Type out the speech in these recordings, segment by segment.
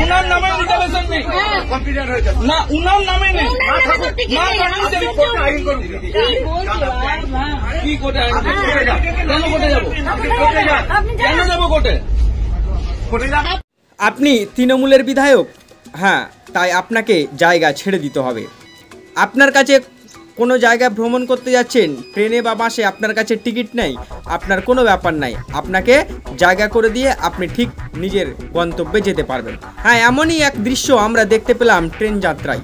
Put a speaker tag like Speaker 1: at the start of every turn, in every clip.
Speaker 1: উনার নামে রিজার্ভেশন নেই না, উনার নামে নেই। কি কোর্টে আইন? কেন কোর্টে যাবো? কেন যাবো কোর্টে?
Speaker 2: আপনি তৃণমূলের বিধায়ক, হ্যাঁ, তাই আপনাকে জায়গা ছেড়ে দিতে হবে। আপনার কাছে কোনো জায়গায় ভ্রমণ করতে যাচ্ছেন, ট্রেনে বা বাসে, আপনার কাছে টিকিট নেই, আপনার কোনো ব্যাপার নাই, আপনাকে জায়গা করে দিয়ে আপনি ঠিক নিজের গন্তব্যে যেতে পারবেন। হ্যাঁ, এমনই এক দৃশ্য আমরা দেখতে পেলাম ট্রেন যাত্রায়।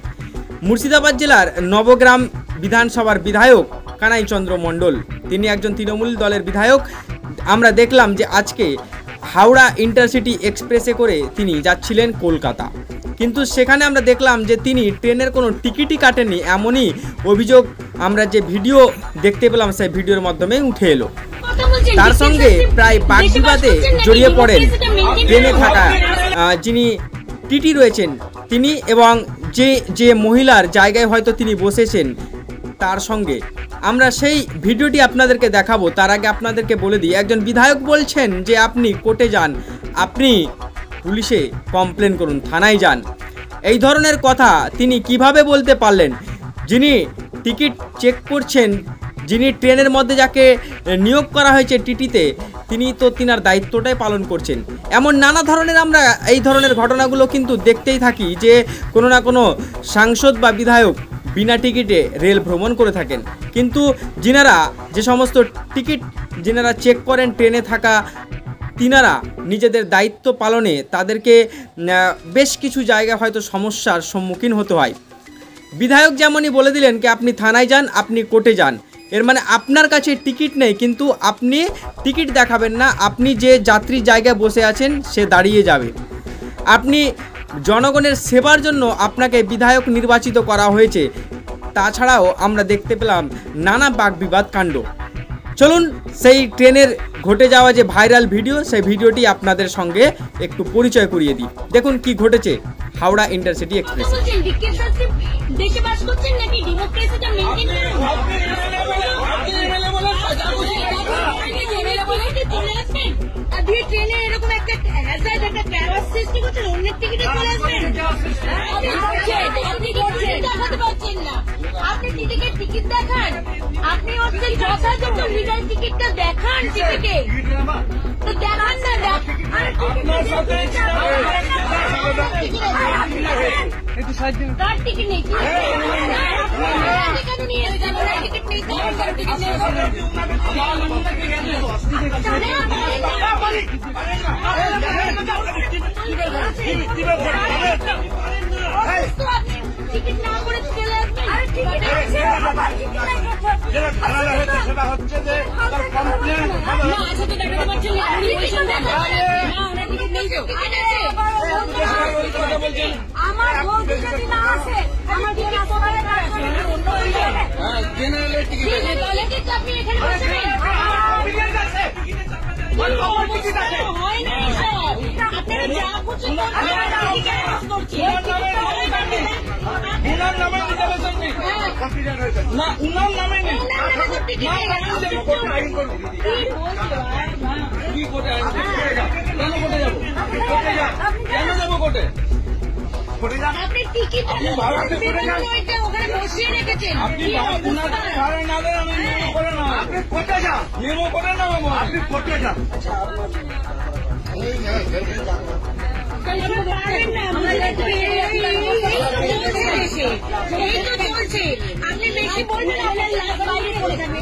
Speaker 2: মুর্শিদাবাদ জেলার নবগ্রাম বিধানসভার বিধায়ক কানাই চন্দ্র মণ্ডল, তিনি একজন তৃণমূল দলের বিধায়ক। আমরা দেখলাম যে আজকে হাওড়া ইন্টারসিটি এক্সপ্রেসে করে তিনি যাচ্ছিলেন কলকাতা, কিন্তু সেখানে আমরা দেখলাম যে তিনি ট্রেনের কোনো টিকিটই কাটেননি, এমনই অভিযোগ আমরা যে ভিডিও দেখতে পেলাম সেই ভিডিওর মাধ্যমে উঠে এলো। তার সঙ্গে প্রায় বাগবিবাদে জড়িয়ে পড়েন ট্রেনে থাকা যিনি টিটি রয়েছেন তিনি, এবং যে মহিলার জায়গায় হয়তো তিনি বসেছেন তার সঙ্গে। আমরা সেই ভিডিওটি আপনাদেরকে দেখাবো। তার আগে আপনাদেরকে বলে দিই, একজন বিধায়ক বলছেন যে আপনি কোর্টে যান, আপনি পুলিশে কমপ্লেন করুন, থানায় যান। এই ধরনের কথা তিনি কিভাবে বলতে পারলেন? যিনি টিকিট চেক করছেন, যিনি ট্রেনের মধ্যে যাকে নিয়োগ করা হয়েছে টিটিতে, তিনি তো তিনার দায়িত্বটাই পালন করছেন। এমন নানা ধরনের আমরা এই ধরনের ঘটনাগুলো কিন্তু দেখতেই থাকি যে কোনো না কোনো সাংসদ বা বিধায়ক বিনা টিকিটে রেল ভ্রমণ করে থাকেন, কিন্তু যিনারা যে সমস্ত টিকিট যিনারা চেক করেন ট্রেনে থাকা, তিনারা নিজেদের দায়িত্ব পালনে তাদেরকে বেশ কিছু জায়গায় হয়তো সমস্যার সম্মুখীন হতে হয়। বিধায়ক যেমনই বলে দিলেন কি আপনি থানায় যান, আপনি কোর্টে যান, এর মানে আপনার কাছে টিকিট নেই, কিন্তু আপনি টিকিট দেখাবেন না, আপনি যে যাত্রীর জায়গায় বসে আছেন সে দাঁড়িয়ে যাবে। আপনি জনগণের সেবার জন্য আপনাকে বিধায়ক নির্বাচিত করা হয়েছে। তাছাড়াও আমরা দেখতে পেলাম নানা বাগবিবাদ কাণ্ড। চলুন সেই ট্রেনের ঘটে যাওয়া যে ভাইরাল ভিডিও, সেই ভিডিওটি আপনাদের সঙ্গে একটু পরিচয় করিয়ে দিই। দেখুন কি ঘটেছে হাওড়া ইন্টারসিটি এক্সপ্রেসে।
Speaker 3: ট্রেনে এরকম একটা সৃষ্টি করছেন, অন্যের টিকিটে চলে আসবেন, দেখাতে পারছেন না। আপনি টিকিটের টিকিট দেখান, আপনি হচ্ছেন যথাযথ লিগাল টিকিটটা দেখান, টিকিটে তো দেখান না। কার টিকিট নেই? কেন নিয়ে টিকিট নেই? টিকিট না করে চলে আসবেন। আমার বৌদি যদি না আসে, আমার আপনি এখানে বসবেন। আপনারা যা করছেন
Speaker 1: উনার নামে রিজার্ভেশন নেই না, উনার নামে নেই। কি কোর্টে আইন? কেন কোর্টে যাবো? কেন যাবো কোর্টে?
Speaker 3: আপনি টিকিট ওখানে বসিয়ে রেখেছেন,
Speaker 1: আপনি ভাড়া না দেন, আমি মেমো করে না। আপনি কোর্টে যান, মেমো করে না, আপনি কোর্টে যান।
Speaker 3: আপনি বেশি বলবেন, আপনার লাভ বাইরে পড়ে যাবে।